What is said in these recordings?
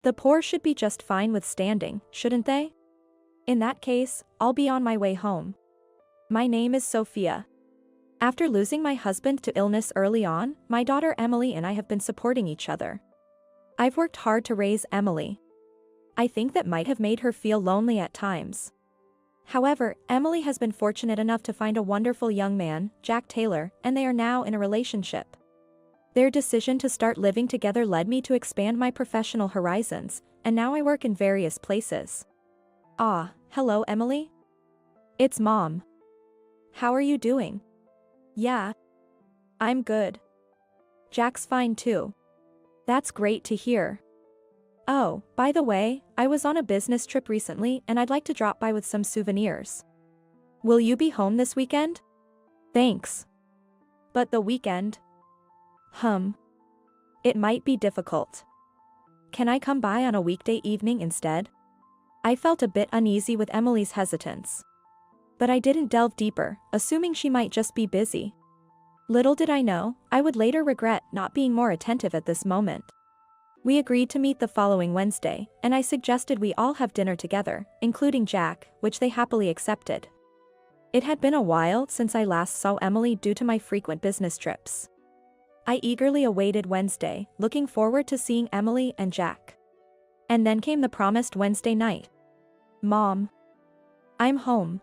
The poor should be just fine with standing, shouldn't they? In that case, I'll be on my way home. My name is Sophia. After losing my husband to illness early on, my daughter Emily and I have been supporting each other. I've worked hard to raise Emily. I think that might have made her feel lonely at times. However, Emily has been fortunate enough to find a wonderful young man, Jack Taylor, and they are now in a relationship. Their decision to start living together led me to expand my professional horizons, and now I work in various places. Ah, hello Emily? It's Mom. How are you doing? Yeah. I'm good. Jack's fine too. That's great to hear. Oh, by the way, I was on a business trip recently and I'd like to drop by with some souvenirs. Will you be home this weekend? Thanks. But the weekend? It might be difficult. Can I come by on a weekday evening instead? I felt a bit uneasy with Emily's hesitance. But I didn't delve deeper, assuming she might just be busy. Little did I know, I would later regret not being more attentive at this moment. We agreed to meet the following Wednesday, and I suggested we all have dinner together, including Jack, which they happily accepted. It had been a while since I last saw Emily due to my frequent business trips. I eagerly awaited Wednesday, looking forward to seeing Emily and Jack. And then came the promised Wednesday night. Mom. I'm home.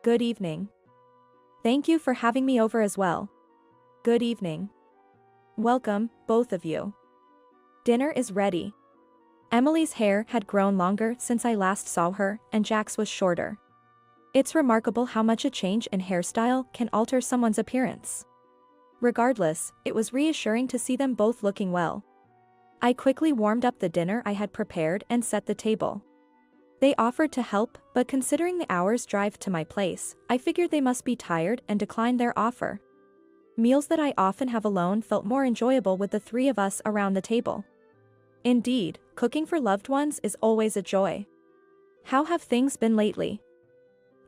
Good evening. Thank you for having me over as well. Good evening. Welcome, both of you. Dinner is ready. Emily's hair had grown longer since I last saw her, and Jack's was shorter. It's remarkable how much a change in hairstyle can alter someone's appearance. Regardless, it was reassuring to see them both looking well. I quickly warmed up the dinner I had prepared and set the table. They offered to help, but considering the hour's drive to my place, I figured they must be tired and declined their offer. Meals that I often have alone felt more enjoyable with the three of us around the table. Indeed, cooking for loved ones is always a joy. How have things been lately?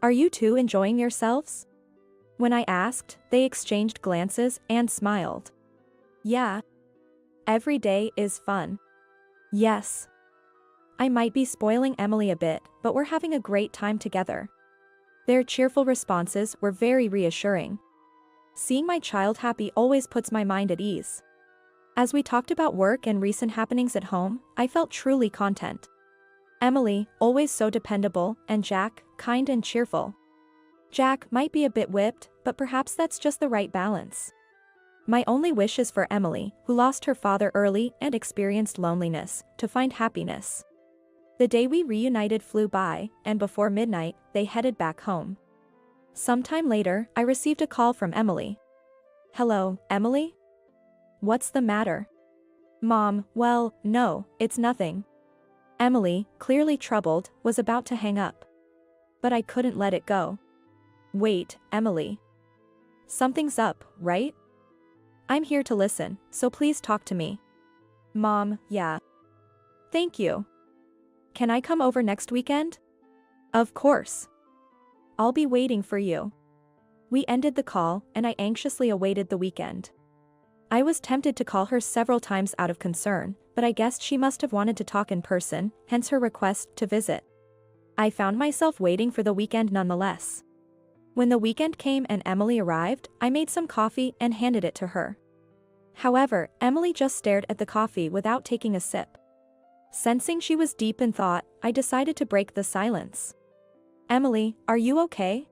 Are you two enjoying yourselves? When I asked, they exchanged glances and smiled. Yeah. Every day is fun. Yes. I might be spoiling Emily a bit, but we're having a great time together. Their cheerful responses were very reassuring. Seeing my child happy always puts my mind at ease. As we talked about work and recent happenings at home, I felt truly content. Emily, always so dependable, and Jack, kind and cheerful. Jack might be a bit whipped, but perhaps that's just the right balance. My only wish is for Emily, who lost her father early and experienced loneliness, to find happiness. The day we reunited flew by, and before midnight, they headed back home. Sometime later, I received a call from Emily. Hello, Emily? What's the matter? Mom, well, no, it's nothing. Emily, clearly troubled, was about to hang up. But I couldn't let it go. Wait, Emily. Something's up, right? I'm here to listen, so please talk to me. Mom, yeah. Thank you. Can I come over next weekend? Of course. I'll be waiting for you. We ended the call, and I anxiously awaited the weekend. I was tempted to call her several times out of concern, but I guessed she must have wanted to talk in person, hence her request to visit. I found myself waiting for the weekend nonetheless. When the weekend came and Emily arrived, I made some coffee and handed it to her. However, Emily just stared at the coffee without taking a sip. Sensing she was deep in thought, I decided to break the silence. Emily, are you okay?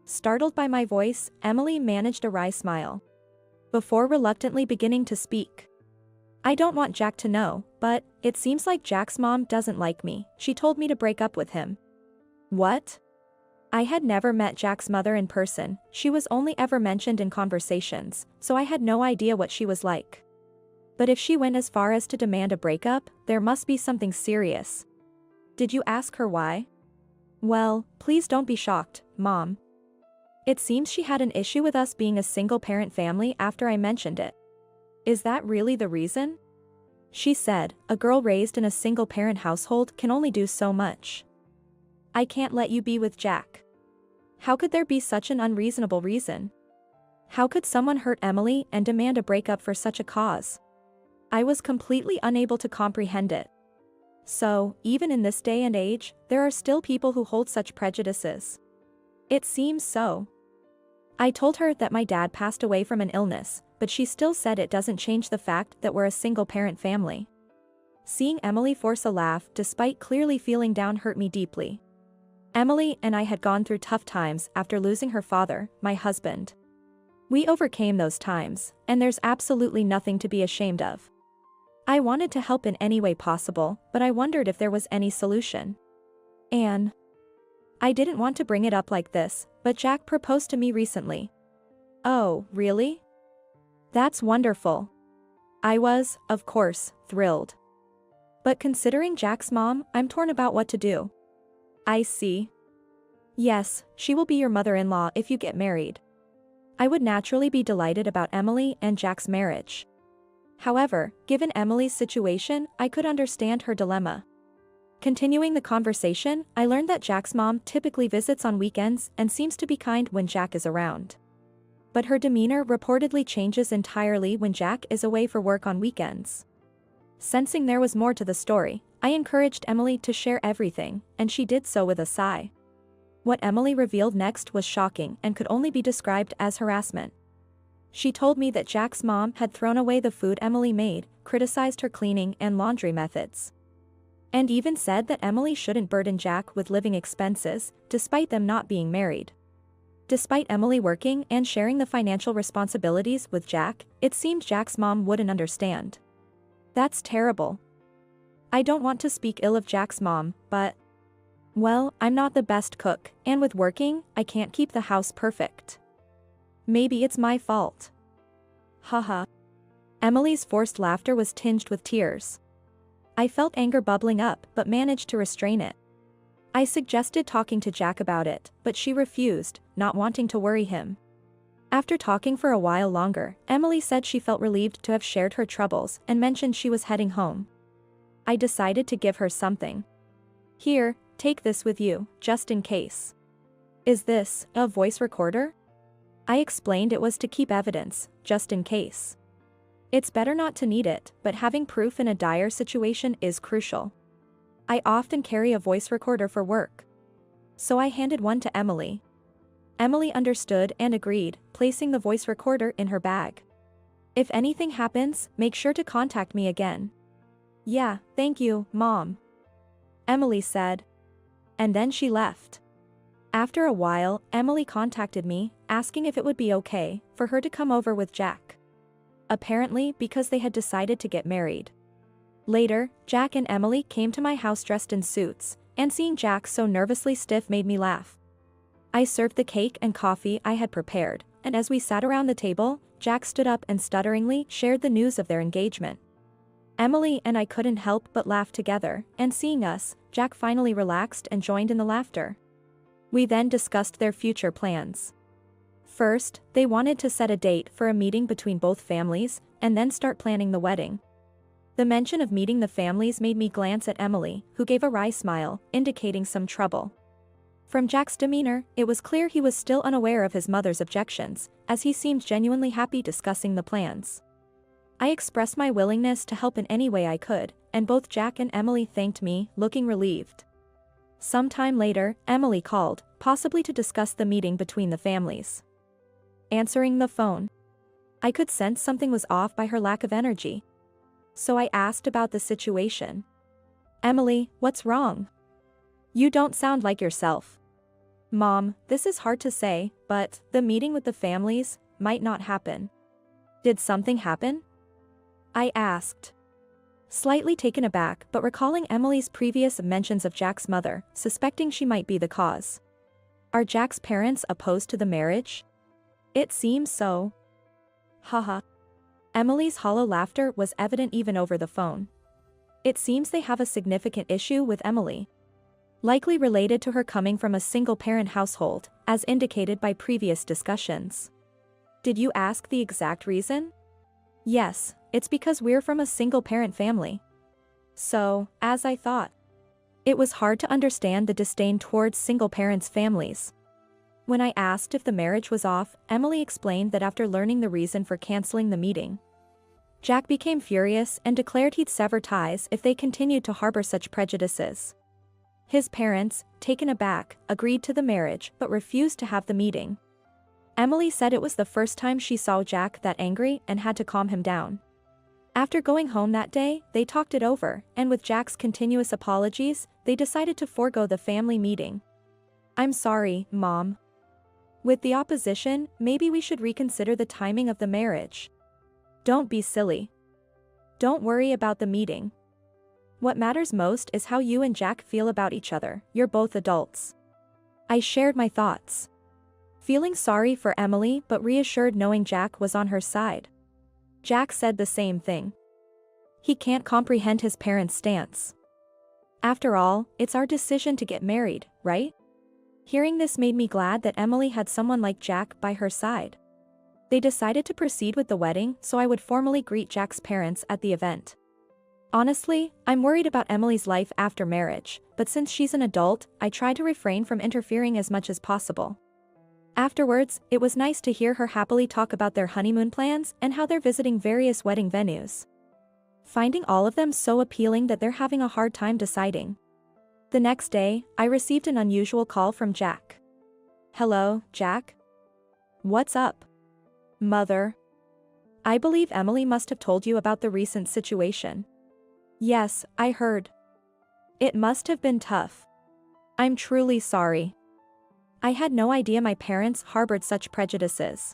Startled by my voice, Emily managed a wry smile. Before reluctantly beginning to speak. I don't want Jack to know, but it seems like Jack's mom doesn't like me. She told me to break up with him. What? I had never met Jack's mother in person, she was only ever mentioned in conversations, so I had no idea what she was like. But if she went as far as to demand a breakup, there must be something serious. Did you ask her why? Well, please don't be shocked, Mom. It seems she had an issue with us being a single-parent family after I mentioned it. Is that really the reason? She said, a girl raised in a single-parent household can only do so much. I can't let you be with Jack. How could there be such an unreasonable reason? How could someone hurt Emily and demand a breakup for such a cause? I was completely unable to comprehend it. So, even in this day and age, there are still people who hold such prejudices. It seems so. I told her that my dad passed away from an illness, but she still said it doesn't change the fact that we're a single-parent family. Seeing Emily force a laugh despite clearly feeling down hurt me deeply. Emily and I had gone through tough times after losing her father, my husband. We overcame those times, and there's absolutely nothing to be ashamed of. I wanted to help in any way possible, but I wondered if there was any solution. Anne. I didn't want to bring it up like this, but Jack proposed to me recently. Oh, really? That's wonderful. I was, of course, thrilled. But considering Jack's mom, I'm torn about what to do. I see. Yes, she will be your mother-in-law if you get married. I would naturally be delighted about Emily and Jack's marriage. However, given Emily's situation, I could understand her dilemma. Continuing the conversation, I learned that Jack's mom typically visits on weekends and seems to be kind when Jack is around. But her demeanor reportedly changes entirely when Jack is away for work on weekends. Sensing there was more to the story, I encouraged Emily to share everything, and she did so with a sigh. What Emily revealed next was shocking and could only be described as harassment. She told me that Jack's mom had thrown away the food Emily made, criticized her cleaning and laundry methods, and even said that Emily shouldn't burden Jack with living expenses, despite them not being married. Despite Emily working and sharing the financial responsibilities with Jack, it seemed Jack's mom wouldn't understand. That's terrible. I don't want to speak ill of Jack's mom, but, well, I'm not the best cook, and with working, I can't keep the house perfect. Maybe it's my fault. Haha. Emily's forced laughter was tinged with tears. I felt anger bubbling up but managed to restrain it. I suggested talking to Jack about it, but she refused, not wanting to worry him. After talking for a while longer, Emily said she felt relieved to have shared her troubles and mentioned she was heading home. I decided to give her something. Here, take this with you, just in case. Is this a voice recorder? I explained it was to keep evidence, just in case. It's better not to need it, but having proof in a dire situation is crucial. I often carry a voice recorder for work. So I handed one to Emily. Emily understood and agreed, placing the voice recorder in her bag. If anything happens, make sure to contact me again. Yeah, thank you, Mom. Emily said. And then she left. After a while, Emily contacted me, asking if it would be okay for her to come over with Jack. Apparently because they had decided to get married. Later, Jack and Emily came to my house dressed in suits, and seeing Jack so nervously stiff made me laugh. I served the cake and coffee I had prepared, and as we sat around the table, Jack stood up and stutteringly shared the news of their engagement. Emily and I couldn't help but laugh together, and seeing us, Jack finally relaxed and joined in the laughter. We then discussed their future plans. First, they wanted to set a date for a meeting between both families, and then start planning the wedding. The mention of meeting the families made me glance at Emily, who gave a wry smile, indicating some trouble. From Jack's demeanor, it was clear he was still unaware of his mother's objections, as he seemed genuinely happy discussing the plans. I expressed my willingness to help in any way I could, and both Jack and Emily thanked me, looking relieved. Sometime later, Emily called, possibly to discuss the meeting between the families. Answering the phone, I could sense something was off by her lack of energy. So I asked about the situation. Emily, what's wrong? You don't sound like yourself. Mom, this is hard to say, but the meeting with the families might not happen. Did something happen? I asked. Slightly taken aback but recalling Emily's previous mentions of Jack's mother, suspecting she might be the cause. Are Jack's parents opposed to the marriage? It seems so. Haha. Emily's hollow laughter was evident even over the phone. It seems they have a significant issue with Emily. Likely related to her coming from a single-parent household, as indicated by previous discussions. Did you ask the exact reason? Yes, it's because we're from a single-parent family. So, as I thought. It was hard to understand the disdain towards single-parents' families. When I asked if the marriage was off, Emily explained that after learning the reason for canceling the meeting, Jack became furious and declared he'd sever ties if they continued to harbor such prejudices. His parents, taken aback, agreed to the marriage but refused to have the meeting. Emily said it was the first time she saw Jack that angry and had to calm him down. After going home that day, they talked it over, and with Jack's continuous apologies, they decided to forego the family meeting. "I'm sorry, Mom. With the opposition, maybe we should reconsider the timing of the marriage." "Don't be silly. Don't worry about the meeting. What matters most is how you and Jack feel about each other. You're both adults." I shared my thoughts, feeling sorry for Emily but reassured knowing Jack was on her side. Jack said the same thing. He can't comprehend his parents' stance. "After all, it's our decision to get married, right?" Hearing this made me glad that Emily had someone like Jack by her side. They decided to proceed with the wedding so I would formally greet Jack's parents at the event. Honestly, I'm worried about Emily's life after marriage, but since she's an adult, I try to refrain from interfering as much as possible. Afterwards, it was nice to hear her happily talk about their honeymoon plans and how they're visiting various wedding venues, finding all of them so appealing that they're having a hard time deciding. The next day, I received an unusual call from Jack. "Hello, Jack? What's up?" "Mother. I believe Emily must have told you about the recent situation." "Yes, I heard. It must have been tough. I'm truly sorry. I had no idea my parents harbored such prejudices."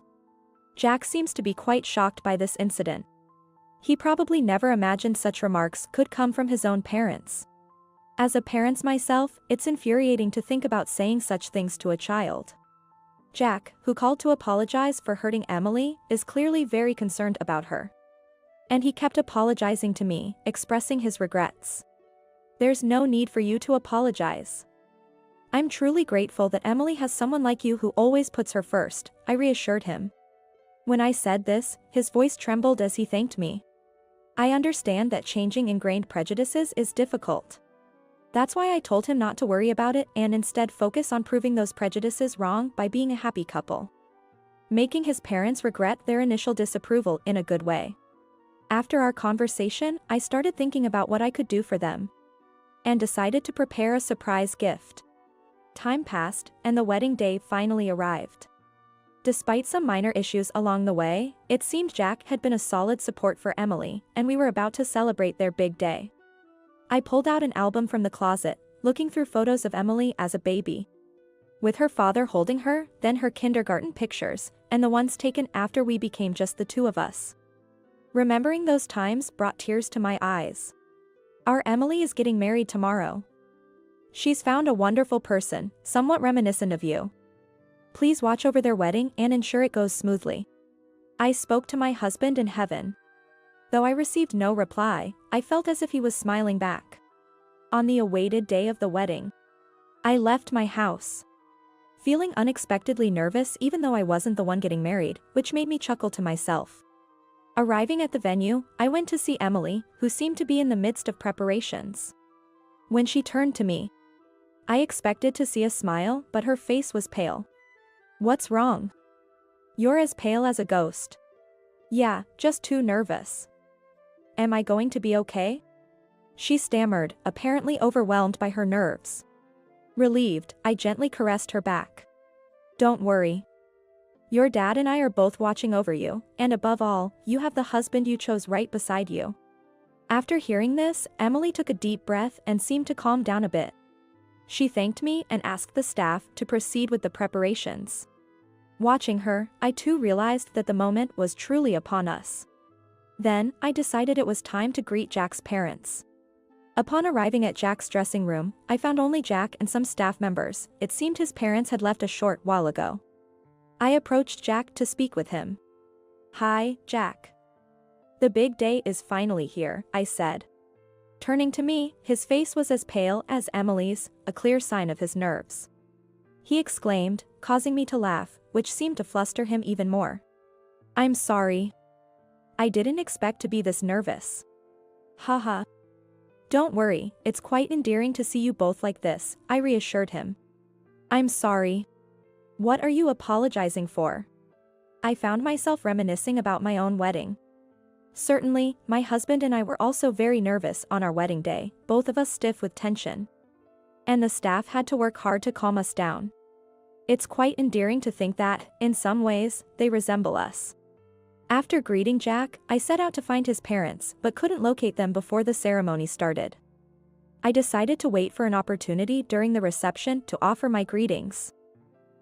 Jack seems to be quite shocked by this incident. He probably never imagined such remarks could come from his own parents. As a parent myself, it's infuriating to think about saying such things to a child. Jack, who called to apologize for hurting Emily, is clearly very concerned about her. And he kept apologizing to me, expressing his regrets. "There's no need for you to apologize. I'm truly grateful that Emily has someone like you who always puts her first," I reassured him. When I said this, his voice trembled as he thanked me. I understand that changing ingrained prejudices is difficult. That's why I told him not to worry about it and instead focus on proving those prejudices wrong by being a happy couple, making his parents regret their initial disapproval in a good way. After our conversation, I started thinking about what I could do for them, and decided to prepare a surprise gift. Time passed, and the wedding day finally arrived. Despite some minor issues along the way, it seemed Jack had been a solid support for Emily, and we were about to celebrate their big day. I pulled out an album from the closet, looking through photos of Emily as a baby, with her father holding her, then her kindergarten pictures, and the ones taken after we became just the two of us. Remembering those times brought tears to my eyes. Our Emily is getting married tomorrow. She's found a wonderful person, somewhat reminiscent of you. Please watch over their wedding and ensure it goes smoothly. I spoke to my husband in heaven. Though I received no reply, I felt as if he was smiling back. On the awaited day of the wedding, I left my house, feeling unexpectedly nervous even though I wasn't the one getting married, which made me chuckle to myself. Arriving at the venue, I went to see Emily, who seemed to be in the midst of preparations. When she turned to me, I expected to see a smile, but her face was pale. "What's wrong? You're as pale as a ghost." "Yeah, just too nervous." "Am I going to be okay?" She stammered, apparently overwhelmed by her nerves. Relieved, I gently caressed her back. "Don't worry. Your dad and I are both watching over you, and above all, you have the husband you chose right beside you." After hearing this, Emily took a deep breath and seemed to calm down a bit. She thanked me and asked the staff to proceed with the preparations. Watching her, I too realized that the moment was truly upon us. Then, I decided it was time to greet Jack's parents. Upon arriving at Jack's dressing room, I found only Jack and some staff members. It seemed his parents had left a short while ago. I approached Jack to speak with him. "Hi, Jack. The big day is finally here," I said. Turning to me, his face was as pale as Emily's, a clear sign of his nerves. He exclaimed, causing me to laugh, which seemed to fluster him even more. "I'm sorry. I didn't expect to be this nervous." "Haha. Don't worry, it's quite endearing to see you both like this," I reassured him. "I'm sorry. What are you apologizing for?" I found myself reminiscing about my own wedding. Certainly, my husband and I were also very nervous on our wedding day, both of us stiff with tension. And the staff had to work hard to calm us down. It's quite endearing to think that, in some ways, they resemble us. After greeting Jack, I set out to find his parents, but couldn't locate them before the ceremony started. I decided to wait for an opportunity during the reception to offer my greetings.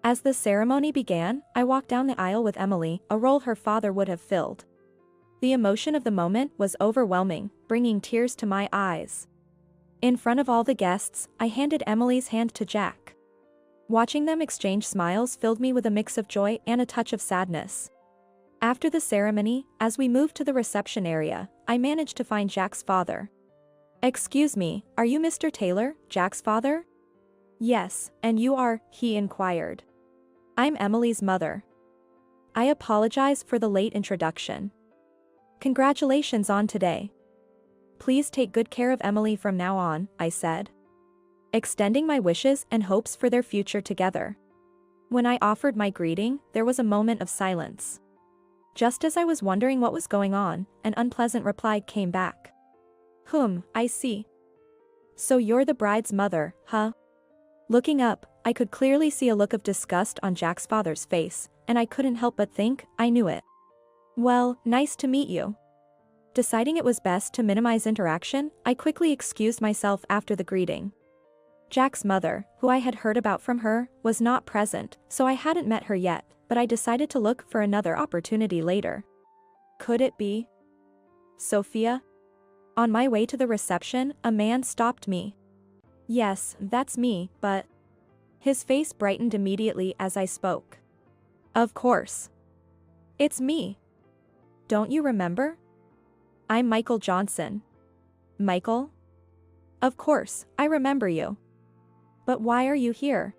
As the ceremony began, I walked down the aisle with Emily, a role her father would have filled. The emotion of the moment was overwhelming, bringing tears to my eyes. In front of all the guests, I handed Emily's hand to Jack. Watching them exchange smiles filled me with a mix of joy and a touch of sadness. After the ceremony, as we moved to the reception area, I managed to find Jack's father. "Excuse me, are you Mr. Taylor, Jack's father?" "Yes, and you are," he inquired. "I'm Emily's mother." "I apologize for the late introduction. Congratulations on today. Please take good care of Emily from now on," I said, extending my wishes and hopes for their future together. When I offered my greeting, there was a moment of silence. Just as I was wondering what was going on, an unpleasant reply came back. I see. So you're the bride's mother, huh?" Looking up, I could clearly see a look of disgust on Jack's father's face, and I couldn't help but think, I knew it. "Well, nice to meet you." Deciding it was best to minimize interaction, I quickly excused myself after the greeting. Jack's mother, who I had heard about from her, was not present, so I hadn't met her yet, but I decided to look for another opportunity later. Could it be Sophia? On my way to the reception, a man stopped me. "Yes, that's me, but..." His face brightened immediately as I spoke. "Of course. It's me. Don't you remember? I'm Michael Johnson." "Michael? Of course, I remember you. But why are you here?"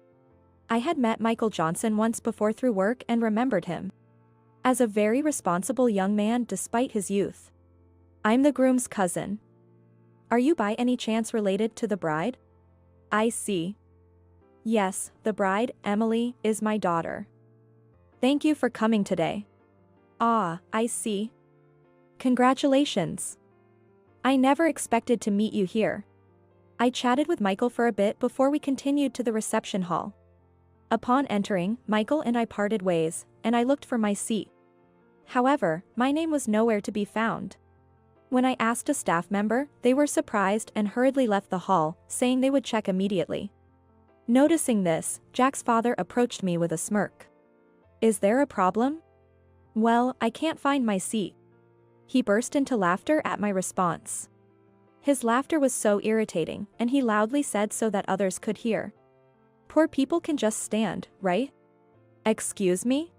I had met Michael Johnson once before through work and remembered him as a very responsible young man despite his youth. "I'm the groom's cousin." "Are you by any chance related to the bride?" "I see. Yes, the bride, Emily, is my daughter." "Thank you for coming today." "Ah, I see. Congratulations. I never expected to meet you here." I chatted with Michael for a bit before we continued to the reception hall. Upon entering, Michael and I parted ways, and I looked for my seat. However, my name was nowhere to be found. When I asked a staff member, they were surprised and hurriedly left the hall, saying they would check immediately. Noticing this, Jack's father approached me with a smirk. "Is there a problem?" "Well, I can't find my seat." He burst into laughter at my response. His laughter was so irritating, and he loudly said so that others could hear. "Poor people can just stand, right?" "Excuse me?"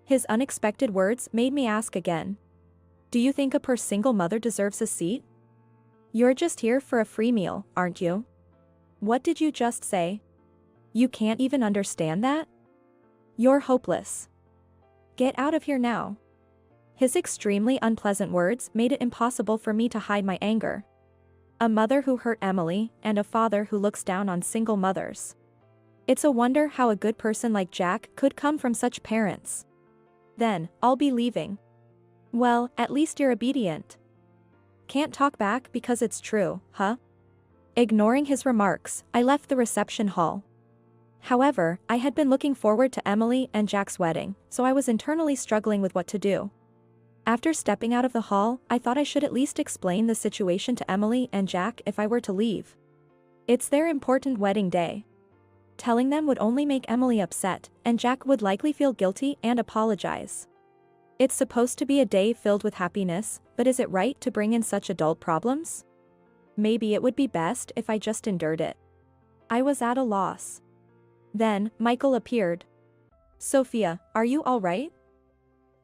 His unexpected words made me ask again. "Do you think a poor single mother deserves a seat? You're just here for a free meal, aren't you?" "What did you just say? You can't even understand that? You're hopeless. Get out of here now." His extremely unpleasant words made it impossible for me to hide my anger. A mother who hurt Emily, and a father who looks down on single mothers. It's a wonder how a good person like Jack could come from such parents. "Then, I'll be leaving." "Well, at least you're obedient." "Can't talk back because it's true, huh?" Ignoring his remarks, I left the reception hall. However, I had been looking forward to Emily and Jack's wedding, so I was internally struggling with what to do. After stepping out of the hall, I thought I should at least explain the situation to Emily and Jack if I were to leave. It's their important wedding day. Telling them would only make Emily upset, and Jack would likely feel guilty and apologize. It's supposed to be a day filled with happiness, but is it right to bring in such adult problems? Maybe it would be best if I just endured it. I was at a loss. Then, Michael appeared. "Sophia, are you all right?"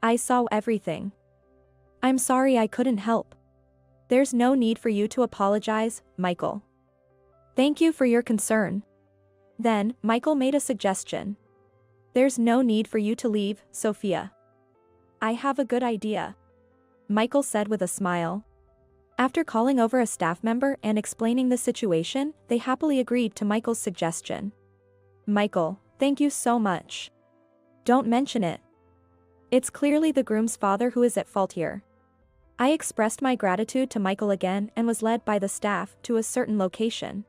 "I saw everything. I'm sorry I couldn't help." "There's no need for you to apologize, Michael. Thank you for your concern." Then, Michael made a suggestion. "There's no need for you to leave, Sophia." "I have a good idea," Michael said with a smile. After calling over a staff member and explaining the situation, they happily agreed to Michael's suggestion. "Michael, thank you so much. Don't mention it. It's clearly the groom's father who is at fault here." I expressed my gratitude to Michael again and was led by the staff to a certain location.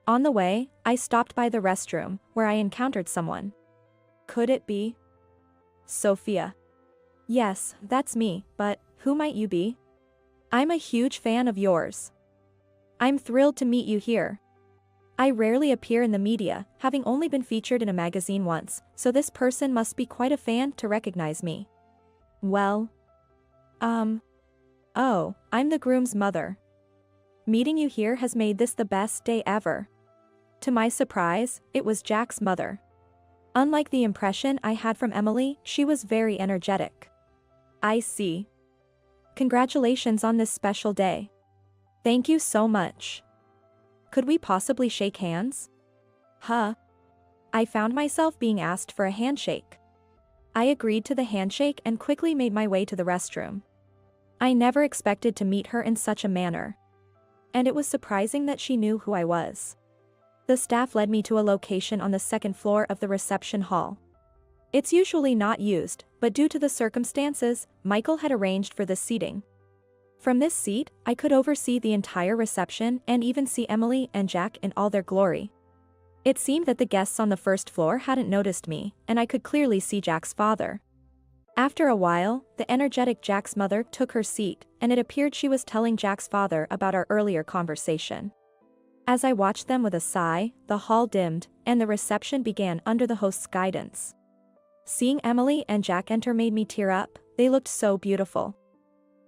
On the way, I stopped by the restroom, where I encountered someone. Could it be Sophia? Yes, that's me, but who might you be? I'm a huge fan of yours. I'm thrilled to meet you here. I rarely appear in the media, having only been featured in a magazine once, so this person must be quite a fan to recognize me. Well, oh, I'm the groom's mother. Meeting you here has made this the best day ever. To my surprise, it was Jack's mother. Unlike the impression I had from Emily, she was very energetic. I see. Congratulations on this special day. Thank you so much. Could we possibly shake hands? Huh? I found myself being asked for a handshake. I agreed to the handshake and quickly made my way to the restroom. I never expected to meet her in such a manner. And it was surprising that she knew who I was. The staff led me to a location on the second floor of the reception hall. It's usually not used, but due to the circumstances, Michael had arranged for this seating. From this seat, I could oversee the entire reception and even see Emily and Jack in all their glory. It seemed that the guests on the first floor hadn't noticed me, and I could clearly see Jack's father. After a while, the energetic Jack's mother took her seat, and it appeared she was telling Jack's father about our earlier conversation. As I watched them with a sigh, the hall dimmed, and the reception began under the host's guidance. Seeing Emily and Jack enter made me tear up, they looked so beautiful.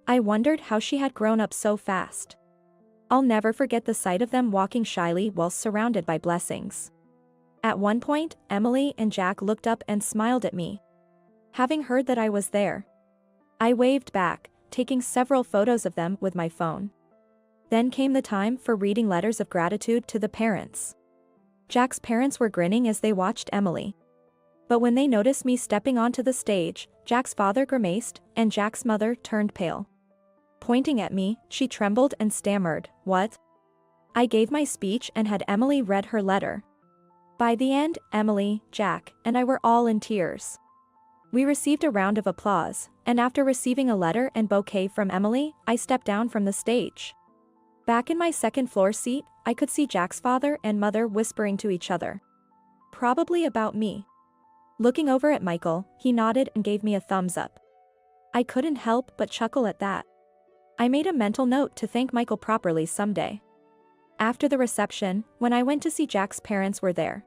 I wondered how she had grown up so fast. I'll never forget the sight of them walking shyly while surrounded by blessings. At one point, Emily and Jack looked up and smiled at me. Having heard that I was there, I waved back, taking several photos of them with my phone. Then came the time for reading letters of gratitude to the parents. Jack's parents were grinning as they watched Emily. But when they noticed me stepping onto the stage, Jack's father grimaced, and Jack's mother turned pale. Pointing at me, she trembled and stammered, "What?" I gave my speech and had Emily read her letter. By the end, Emily, Jack, and I were all in tears. We received a round of applause, and after receiving a letter and bouquet from Emily, I stepped down from the stage. Back in my second floor seat, I could see Jack's father and mother whispering to each other. Probably about me. Looking over at Michael, he nodded and gave me a thumbs up. I couldn't help but chuckle at that. I made a mental note to thank Michael properly someday. After the reception, when I went to see Jack's parents were there.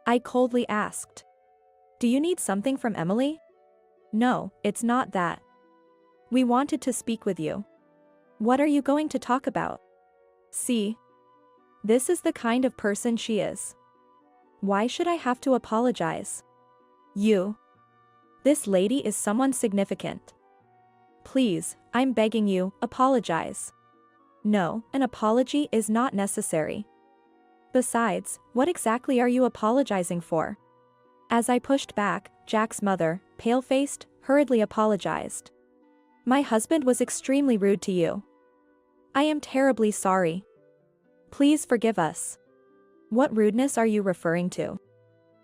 I coldly asked, "Do you need something from Emily?" "No, it's not that. We wanted to speak with you." "What are you going to talk about?" "See. This is the kind of person she is. Why should I have to apologize?" "You. This lady is someone significant. Please, I'm begging you, apologize." "No, an apology is not necessary. Besides, what exactly are you apologizing for?" As I pushed back, Jack's mother, pale-faced, hurriedly apologized. "My husband was extremely rude to you. I am terribly sorry. Please forgive us." "What rudeness are you referring to?"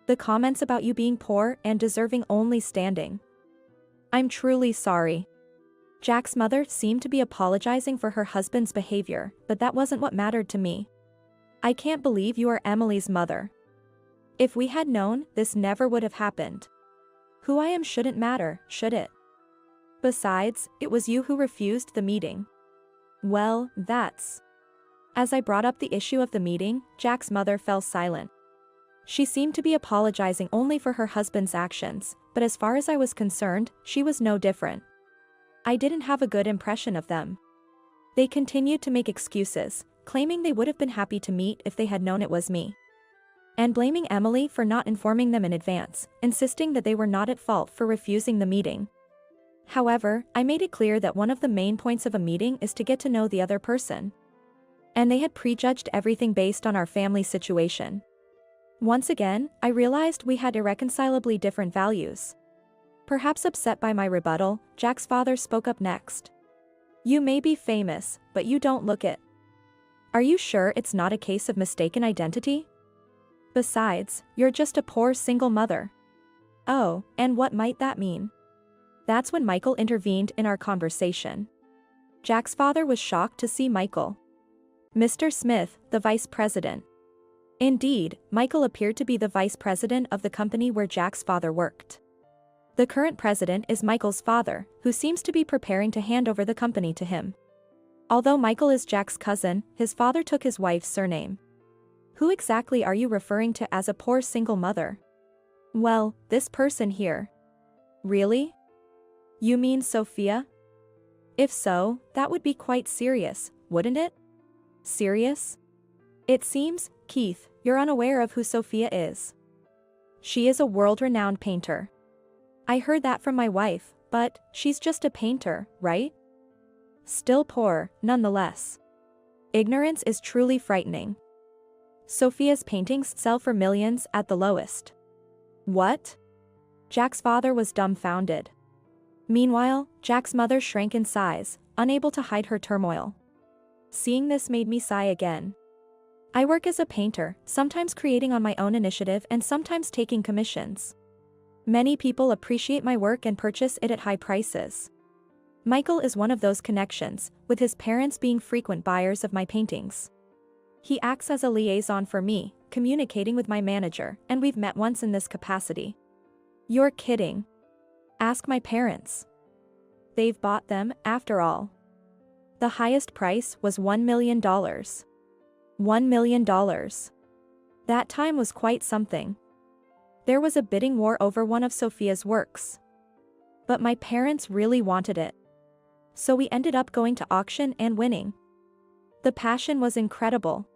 "The comments about you being poor and deserving only standing." "I'm truly sorry." Jack's mother seemed to be apologizing for her husband's behavior, but that wasn't what mattered to me. "I can't believe you are Emily's mother. If we had known, this never would have happened. Who I am shouldn't matter, should it? Besides, it was you who refused the meeting." "Well, that's..." As I brought up the issue of the meeting, Jack's mother fell silent. She seemed to be apologizing only for her husband's actions, but as far as I was concerned, she was no different. I didn't have a good impression of them. They continued to make excuses, claiming they would have been happy to meet if they had known it was me. And blaming Emily for not informing them in advance, insisting that they were not at fault for refusing the meeting. However, I made it clear that one of the main points of a meeting is to get to know the other person. And they had prejudged everything based on our family situation. Once again, I realized we had irreconcilably different values. Perhaps upset by my rebuttal, Jack's father spoke up next. "You may be famous, but you don't look it. Are you sure it's not a case of mistaken identity? Besides, you're just a poor single mother." "Oh, and what might that mean?" That's when Michael intervened in our conversation. Jack's father was shocked to see Michael. Mr. Smith, the vice president. Indeed, Michael appeared to be the vice president of the company where Jack's father worked. The current president is Michael's father, who seems to be preparing to hand over the company to him. Although Michael is Jack's cousin, his father took his wife's surname. Who exactly are you referring to as a poor single mother? Well, this person here. Really? You mean Sophia? If so, that would be quite serious, wouldn't it? Serious? It seems, Keith, you're unaware of who Sophia is. She is a world-renowned painter. I heard that from my wife, but she's just a painter, right? Still poor, nonetheless. Ignorance is truly frightening. Sophia's paintings sell for millions at the lowest. What? Jack's father was dumbfounded. Meanwhile, Jack's mother shrank in size, unable to hide her turmoil. Seeing this made me sigh again. I work as a painter, sometimes creating on my own initiative and sometimes taking commissions. Many people appreciate my work and purchase it at high prices. Michael is one of those connections, with his parents being frequent buyers of my paintings. He acts as a liaison for me, communicating with my manager, and we've met once in this capacity. You're kidding. Ask my parents. They've bought them, after all. The highest price was $1 million. $1 million. That time was quite something. There was a bidding war over one of Sophia's works. But my parents really wanted it. So we ended up going to auction and winning. The passion was incredible.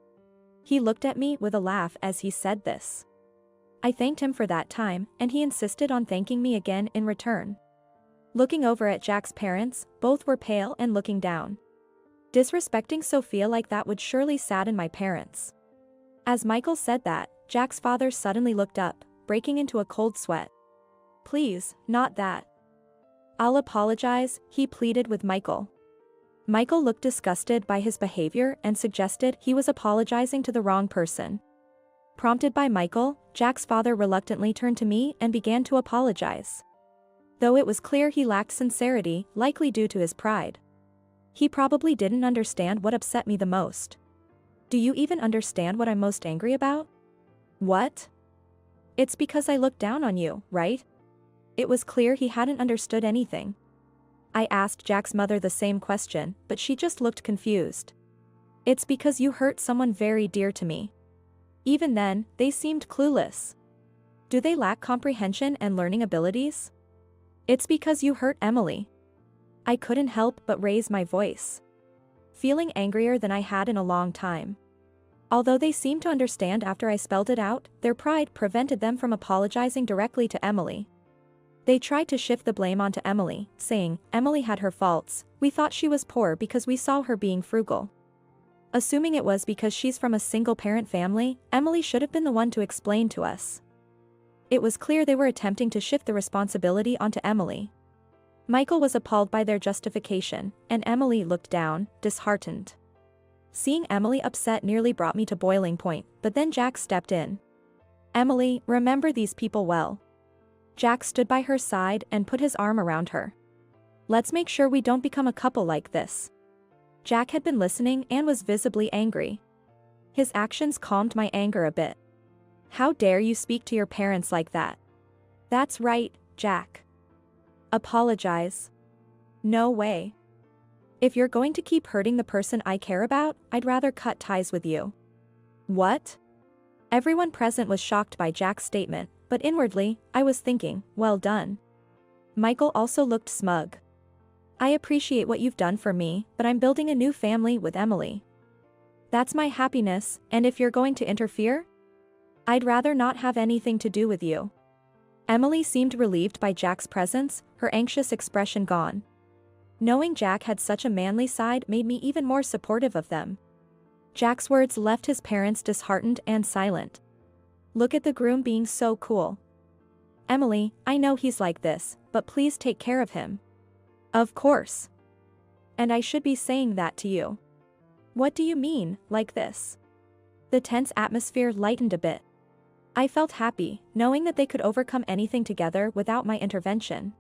He looked at me with a laugh as he said this. I thanked him for that time, and he insisted on thanking me again in return. Looking over at Jack's parents, both were pale and looking down. Disrespecting Sophia like that would surely sadden my parents. As Michael said that, Jack's father suddenly looked up, breaking into a cold sweat. Please, not that. I'll apologize, he pleaded with Michael. Michael looked disgusted by his behavior and suggested he was apologizing to the wrong person. Prompted by Michael, Jack's father reluctantly turned to me and began to apologize. Though it was clear he lacked sincerity, likely due to his pride. He probably didn't understand what upset me the most. Do you even understand what I'm most angry about? What? It's because I looked down on you, right? It was clear he hadn't understood anything. I asked Jack's mother the same question, but she just looked confused. It's because you hurt someone very dear to me. Even then, they seemed clueless. Do they lack comprehension and learning abilities? It's because you hurt Emily. I couldn't help but raise my voice, feeling angrier than I had in a long time. Although they seemed to understand after I spelled it out, their pride prevented them from apologizing directly to Emily. They tried to shift the blame onto Emily, saying, Emily had her faults, we thought she was poor because we saw her being frugal. Assuming it was because she's from a single-parent family, Emily should have been the one to explain to us. It was clear they were attempting to shift the responsibility onto Emily. Michael was appalled by their justification, and Emily looked down, disheartened. Seeing Emily upset nearly brought me to boiling point, but then Jack stepped in. Emily, remember these people well. Jack stood by her side and put his arm around her. Let's make sure we don't become a couple like this. Jack had been listening and was visibly angry. His actions calmed my anger a bit. How dare you speak to your parents like that? That's right, Jack. Apologize. No way. If you're going to keep hurting the person I care about, I'd rather cut ties with you. What? Everyone present was shocked by Jack's statement, but inwardly, I was thinking, well done. Michael also looked smug. I appreciate what you've done for me, but I'm building a new family with Emily. That's my happiness, and if you're going to interfere, I'd rather not have anything to do with you. Emily seemed relieved by Jack's presence, her anxious expression gone. Knowing Jack had such a manly side made me even more supportive of them. Jack's words left his parents disheartened and silent. Look at the groom being so cool. Emily, I know he's like this, but please take care of him. Of course. And I should be saying that to you. What do you mean, like this? The tense atmosphere lightened a bit. I felt happy, knowing that they could overcome anything together without my intervention.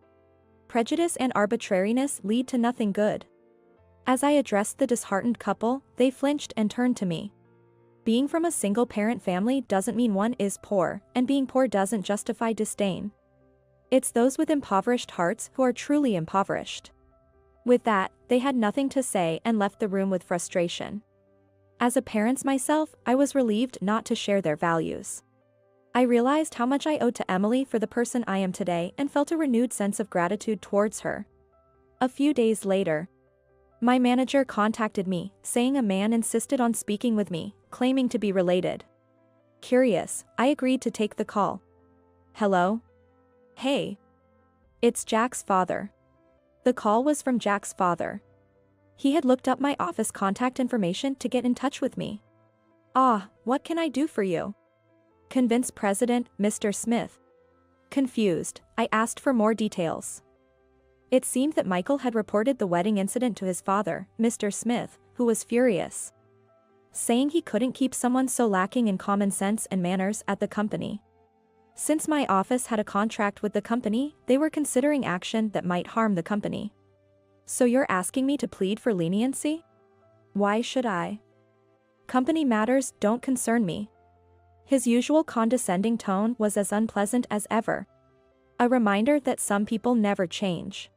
Prejudice and arbitrariness lead to nothing good. As I addressed the disheartened couple, they flinched and turned to me. Being from a single-parent family doesn't mean one is poor, and being poor doesn't justify disdain. It's those with impoverished hearts who are truly impoverished. With that, they had nothing to say and left the room with frustration. As a parent myself, I was relieved not to share their values. I realized how much I owed to Emily for the person I am today and felt a renewed sense of gratitude towards her. A few days later, my manager contacted me, saying a man insisted on speaking with me, claiming to be related. Curious, I agreed to take the call. Hello? Hey. It's Jack's father. The call was from Jack's father. He had looked up my office contact information to get in touch with me. Ah, what can I do for you? Convince President, Mr. Smith. Confused, I asked for more details. It seemed that Michael had reported the wedding incident to his father, Mr. Smith, who was furious, saying he couldn't keep someone so lacking in common sense and manners at the company. Since my office had a contract with the company, they were considering action that might harm the company. So you're asking me to plead for leniency? Why should I? Company matters don't concern me. His usual condescending tone was as unpleasant as ever. A reminder that some people never change.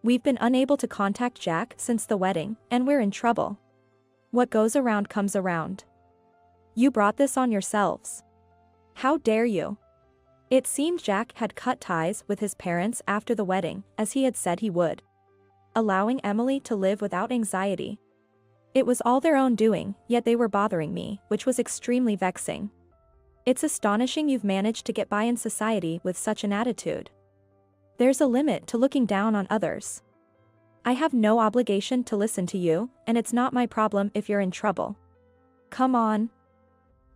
We've been unable to contact Jack since the wedding, and we're in trouble. What goes around comes around. You brought this on yourselves. How dare you? It seemed Jack had cut ties with his parents after the wedding, as he had said he would, allowing Emily to live without anxiety. It was all their own doing, yet they were bothering me, which was extremely vexing. It's astonishing you've managed to get by in society with such an attitude. There's a limit to looking down on others. I have no obligation to listen to you, and it's not my problem if you're in trouble. Come on.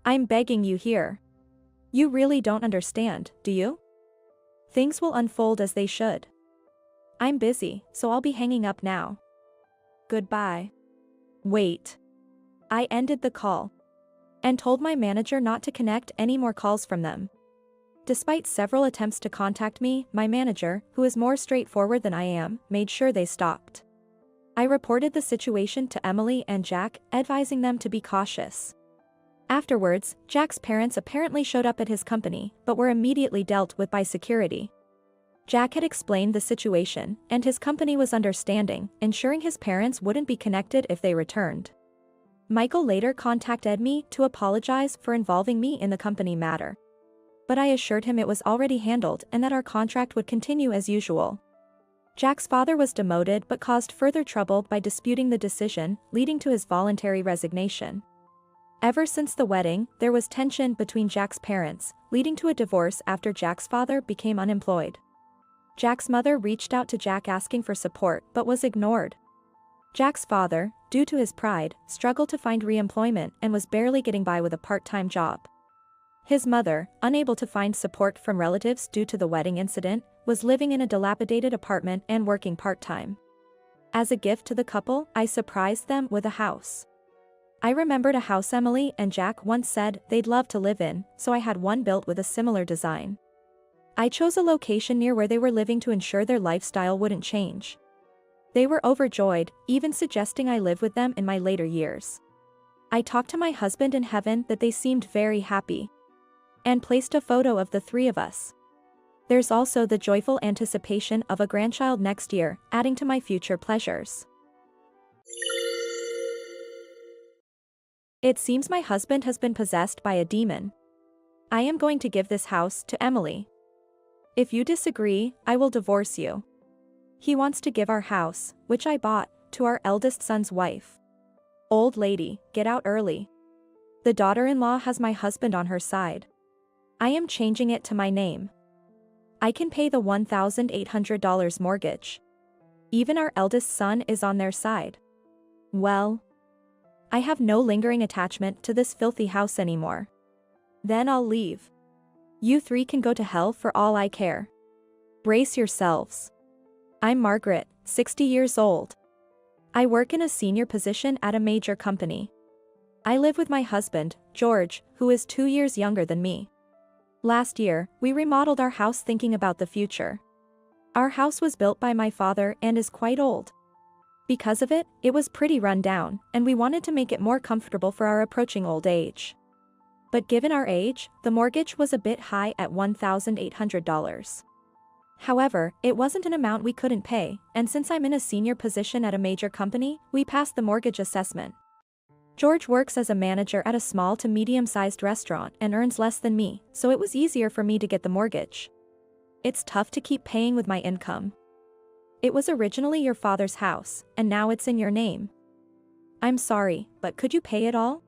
I'm begging you here. You really don't understand, do you? Things will unfold as they should. I'm busy, so I'll be hanging up now. Goodbye. Wait. I ended the call and told my manager not to connect any more calls from them. Despite several attempts to contact me, my manager, who is more straightforward than I am, made sure they stopped. I reported the situation to Emily and Jack, advising them to be cautious. Afterwards, Jack's parents apparently showed up at his company, but were immediately dealt with by security. Jack had explained the situation, and his company was understanding, ensuring his parents wouldn't be connected if they returned. Michael later contacted me to apologize for involving me in the company matter. But I assured him it was already handled and that our contract would continue as usual. Jack's father was demoted but caused further trouble by disputing the decision, leading to his voluntary resignation. Ever since the wedding, there was tension between Jack's parents, leading to a divorce after Jack's father became unemployed. Jack's mother reached out to Jack asking for support but was ignored. Jack's father, due to his pride, struggled to find re-employment and was barely getting by with a part-time job. His mother, unable to find support from relatives due to the wedding incident, was living in a dilapidated apartment and working part-time. As a gift to the couple, I surprised them with a house. I remembered a house Emily and Jack once said they'd love to live in, so I had one built with a similar design. I chose a location near where they were living to ensure their lifestyle wouldn't change. They were overjoyed, even suggesting I live with them in my later years. I talked to my husband in heaven that they seemed very happy, and placed a photo of the three of us. There's also the joyful anticipation of a grandchild next year, adding to my future pleasures. It seems my husband has been possessed by a demon. I am going to give this house to Emily. If you disagree, I will divorce you. He wants to give our house, which I bought, to our eldest son's wife. Old lady, get out early. The daughter-in-law has my husband on her side. I am changing it to my name. I can pay the $1,800 mortgage. Even our eldest son is on their side. Well, I have no lingering attachment to this filthy house anymore. Then I'll leave. You three can go to hell for all I care. Brace yourselves. I'm Margaret, 60 years old. I work in a senior position at a major company. I live with my husband, George, who is 2 years younger than me. Last year, we remodeled our house thinking about the future. Our house was built by my father and is quite old. Because of it, it was pretty run down, and we wanted to make it more comfortable for our approaching old age. But given our age, the mortgage was a bit high at $1,800. However, it wasn't an amount we couldn't pay, and since I'm in a senior position at a major company, we passed the mortgage assessment. George works as a manager at a small to medium-sized restaurant and earns less than me, so it was easier for me to get the mortgage. It's tough to keep paying with my income. It was originally your father's house, and now it's in your name. I'm sorry, but could you pay it all?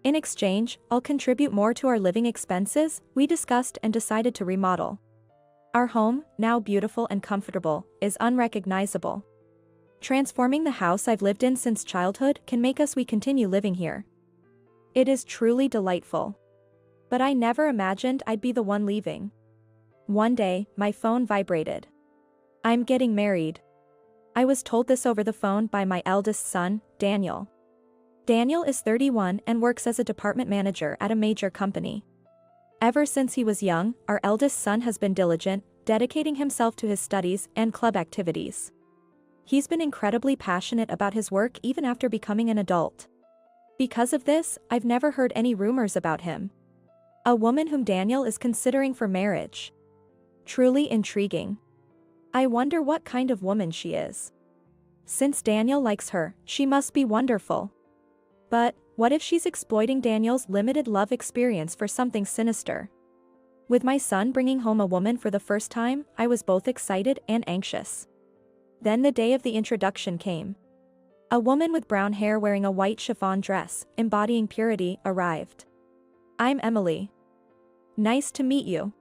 In exchange, I'll contribute more to our living expenses. We discussed and decided to remodel. Our home, now beautiful and comfortable, is unrecognizable. Transforming the house I've lived in since childhood can make us continue living here. It is truly delightful. But I never imagined I'd be the one leaving. One day, my phone vibrated. I'm getting married. I was told this over the phone by my eldest son, Daniel. Daniel is 31 and works as a department manager at a major company. Ever since he was young, our eldest son has been diligent, dedicating himself to his studies and club activities. He's been incredibly passionate about his work even after becoming an adult. Because of this, I've never heard any rumors about him. A woman whom Daniel is considering for marriage. Truly intriguing. I wonder what kind of woman she is. Since Daniel likes her, she must be wonderful. But, what if she's exploiting Daniel's limited love experience for something sinister? With my son bringing home a woman for the first time, I was both excited and anxious. Then the day of the introduction came. A woman with brown hair wearing a white chiffon dress, embodying purity, arrived. I'm Emily. Nice to meet you.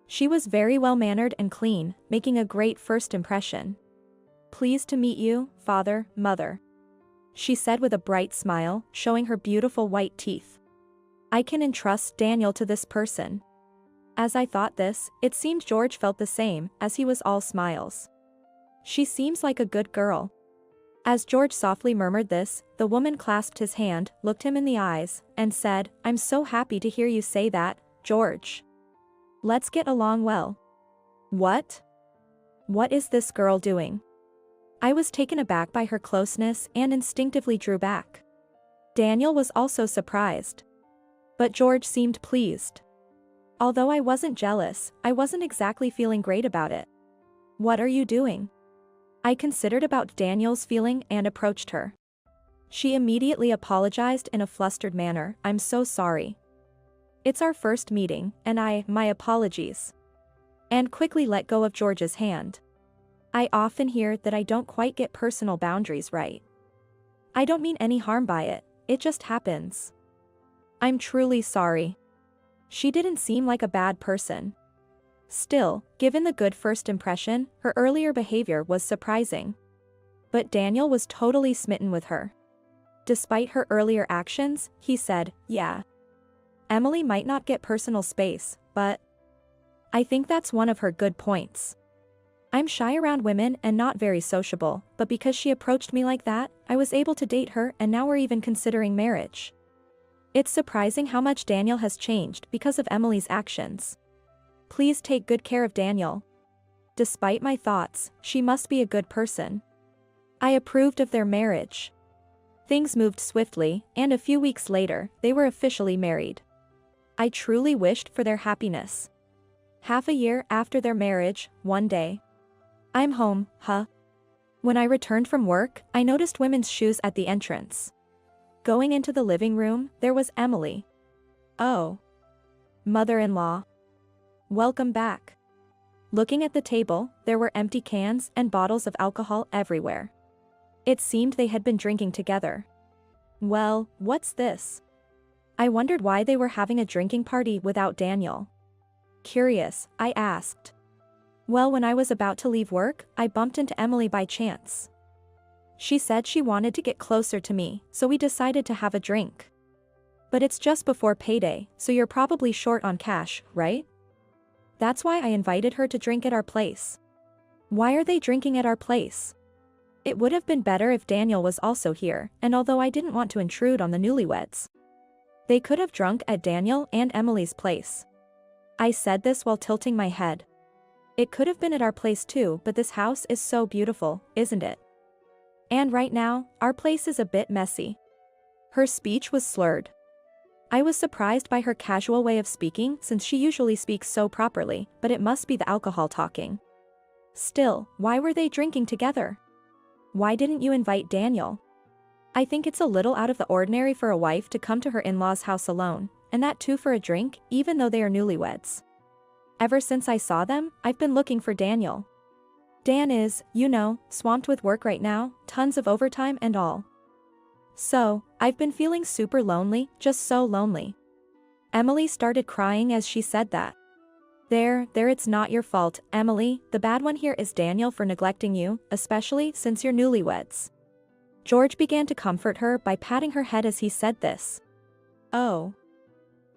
She was very well-mannered and clean, making a great first impression. Pleased to meet you, father, mother. She said with a bright smile, showing her beautiful white teeth. I can entrust Daniel to this person. As I thought this, it seemed George felt the same, as he was all smiles. She seems like a good girl. As George softly murmured this, the woman clasped his hand, looked him in the eyes, and said, I'm so happy to hear you say that, George. Let's get along well. What? What is this girl doing? I was taken aback by her closeness and instinctively drew back. Daniel was also surprised. But George seemed pleased. Although I wasn't jealous, I wasn't exactly feeling great about it. What are you doing? I considered about Daniel's feeling and approached her. She immediately apologized in a flustered manner. I'm so sorry. It's our first meeting, and my apologies. And quickly let go of George's hand. I often hear that I don't quite get personal boundaries right. I don't mean any harm by it, it just happens. I'm truly sorry. She didn't seem like a bad person. Still, given the good first impression, her earlier behavior was surprising. But Daniel was totally smitten with her. Despite her earlier actions, he said, yeah. Emily might not get personal space, but I think that's one of her good points. I'm shy around women and not very sociable, but because she approached me like that, I was able to date her and now we're even considering marriage. It's surprising how much Daniel has changed because of Emily's actions. Please take good care of Daniel. Despite my thoughts, she must be a good person. I approved of their marriage. Things moved swiftly, and a few weeks later, they were officially married. I truly wished for their happiness. Half a year after their marriage, one day. I'm home, huh? When I returned from work, I noticed women's shoes at the entrance. Going into the living room, there was Emily. Oh. Mother-in-law. Welcome back. Looking at the table, there were empty cans and bottles of alcohol everywhere. It seemed they had been drinking together. Well, what's this? I wondered why they were having a drinking party without Daniel. Curious, I asked. Well, when I was about to leave work, I bumped into Emily by chance. She said she wanted to get closer to me, so we decided to have a drink. But it's just before payday, so you're probably short on cash, right? That's why I invited her to drink at our place. Why are they drinking at our place? It would have been better if Daniel was also here, and although I didn't want to intrude on the newlyweds, they could have drunk at Daniel and Emily's place. I said this while tilting my head. It could have been at our place too, but this house is so beautiful, isn't it? And right now, our place is a bit messy. Her speech was slurred. I was surprised by her casual way of speaking since she usually speaks so properly, but it must be the alcohol talking. Still, why were they drinking together? Why didn't you invite Daniel? I think it's a little out of the ordinary for a wife to come to her in-laws' house alone, and that too for a drink, even though they are newlyweds. Ever since I saw them, I've been looking for Daniel. Dan is, swamped with work right now, tons of overtime and all. So, I've been feeling super lonely, just so lonely. Emily started crying as she said that. There, it's not your fault, Emily, the bad one here is Daniel for neglecting you, especially since you're newlyweds. George began to comfort her by patting her head as he said this. Oh.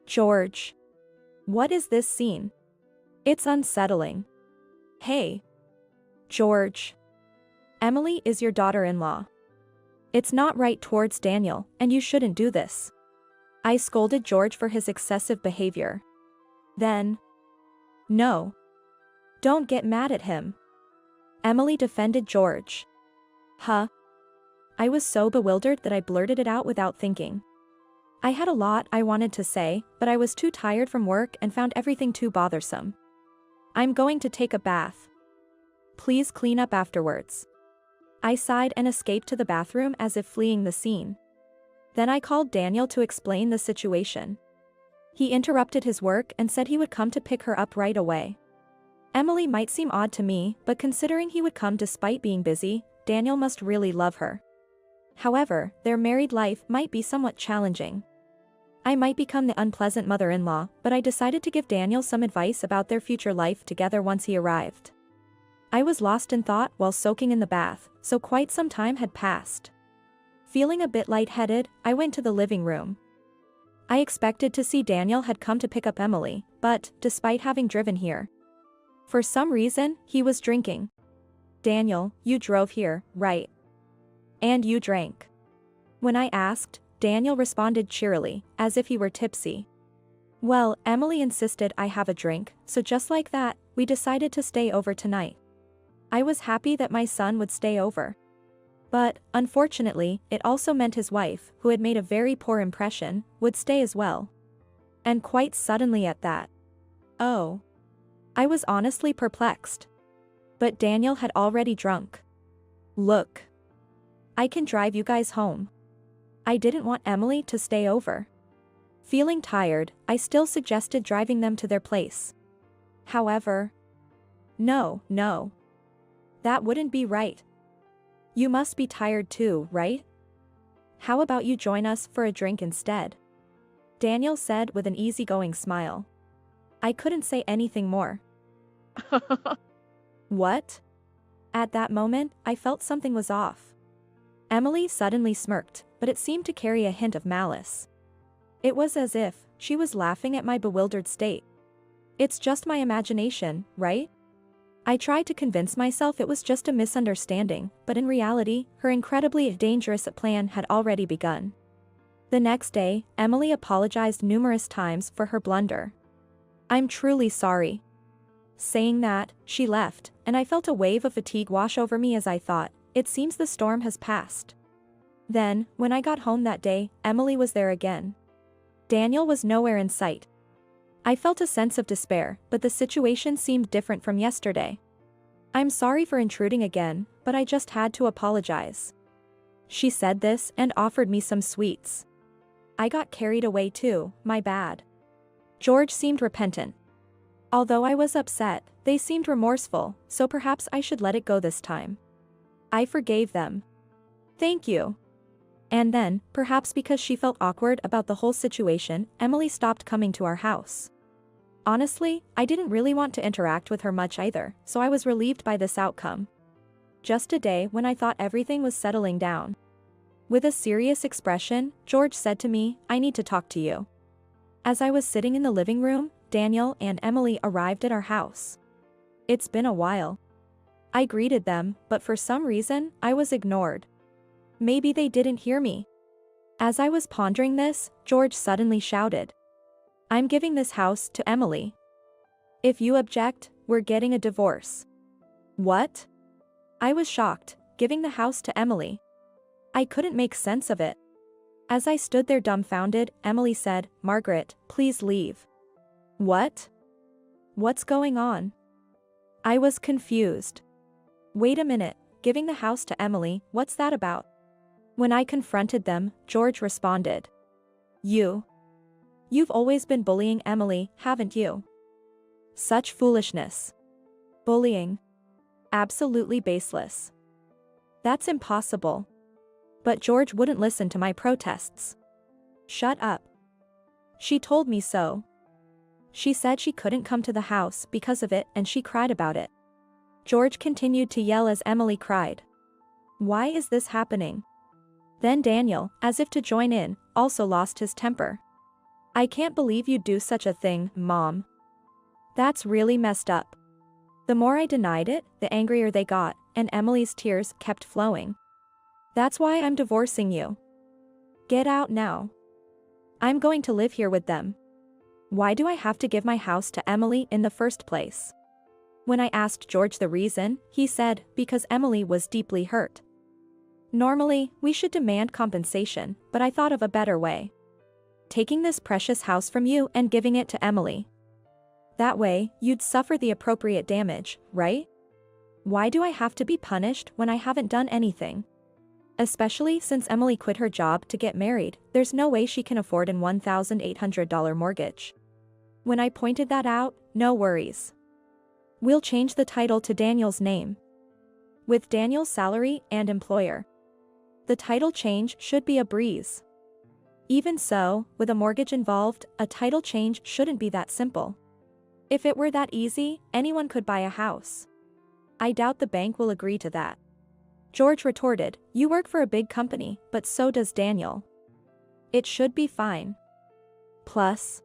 George. What is this scene? It's unsettling. Hey. George. Emily is your daughter-in-law. It's not right towards Daniel, and you shouldn't do this. I scolded George for his excessive behavior. Then. No. Don't get mad at him. Emily defended George. Huh? I was so bewildered that I blurted it out without thinking. I had a lot I wanted to say, but I was too tired from work and found everything too bothersome. I'm going to take a bath. Please clean up afterwards. I sighed and escaped to the bathroom as if fleeing the scene. Then I called Daniel to explain the situation. He interrupted his work and said he would come to pick her up right away. Emily might seem odd to me, but considering he would come despite being busy, Daniel must really love her. However, their married life might be somewhat challenging. I might become the unpleasant mother-in-law, but I decided to give Daniel some advice about their future life together once he arrived. I was lost in thought while soaking in the bath, so quite some time had passed. Feeling a bit lightheaded, I went to the living room. I expected to see Daniel had come to pick up Emily, but, despite having driven here, for some reason, he was drinking. Daniel, you drove here, right? And you drank. When I asked, Daniel responded cheerily, as if he were tipsy. Well, Emily insisted I have a drink, so just like that, we decided to stay over tonight. I was happy that my son would stay over. But, unfortunately, it also meant his wife, who had made a very poor impression, would stay as well. And quite suddenly at that. Oh. I was honestly perplexed. But Daniel had already drunk. Look. I can drive you guys home. I didn't want Emily to stay over. Feeling tired, I still suggested driving them to their place. However. No. That wouldn't be right. You must be tired too, right? How about you join us for a drink instead? Daniel said with an easygoing smile. I couldn't say anything more. What? At that moment, I felt something was off. Emily suddenly smirked, but it seemed to carry a hint of malice. It was as if she was laughing at my bewildered state. It's just my imagination, right? I tried to convince myself it was just a misunderstanding, but in reality, her incredibly dangerous plan had already begun. The next day, Emily apologized numerous times for her blunder. I'm truly sorry. Saying that, she left, and I felt a wave of fatigue wash over me as I thought, it seems the storm has passed. Then, when I got home that day, Emily was there again. Daniel was nowhere in sight. I felt a sense of despair, but the situation seemed different from yesterday. I'm sorry for intruding again, but I just had to apologize. She said this and offered me some sweets. I got carried away too, my bad. George seemed repentant. Although I was upset, they seemed remorseful, so perhaps I should let it go this time. I forgave them. Thank you. And then, perhaps because she felt awkward about the whole situation, Emily stopped coming to our house. Honestly, I didn't really want to interact with her much either, so I was relieved by this outcome. Just a day when I thought everything was settling down. With a serious expression, George said to me, I need to talk to you. As I was sitting in the living room, Daniel and Emily arrived at our house. It's been a while. I greeted them, but for some reason, I was ignored. Maybe they didn't hear me. As I was pondering this, George suddenly shouted. I'm giving this house to Emily. If you object, we're getting a divorce. What? I was shocked. Giving the house to Emily. I couldn't make sense of it. As I stood there dumbfounded, Emily said, "Margaret, please leave." What? What's going on? I was confused. Wait a minute, giving the house to Emily, what's that about? When I confronted them, George responded. You've always been bullying Emily, haven't you? Such foolishness. Bullying. Absolutely baseless. That's impossible. But George wouldn't listen to my protests. Shut up. She told me so. She said she couldn't come to the house because of it and she cried about it. George continued to yell as Emily cried. Why is this happening? Then Daniel, as if to join in, also lost his temper. I can't believe you'd do such a thing, Mom. That's really messed up. The more I denied it, the angrier they got, and Emily's tears kept flowing. That's why I'm divorcing you. Get out now. I'm going to live here with them. Why do I have to give my house to Emily in the first place? When I asked George the reason, he said, because Emily was deeply hurt. Normally, we should demand compensation, but I thought of a better way. Taking this precious house from you and giving it to Emily. That way, you'd suffer the appropriate damage, right? Why do I have to be punished when I haven't done anything? Especially since Emily quit her job to get married, there's no way she can afford an $1,800 mortgage. When I pointed that out, no worries. We'll change the title to Daniel's name. With Daniel's salary and employer. The title change should be a breeze. Even so, with a mortgage involved, a title change shouldn't be that simple. If it were that easy, anyone could buy a house. I doubt the bank will agree to that. George retorted, you work for a big company, but so does Daniel. It should be fine. Plus,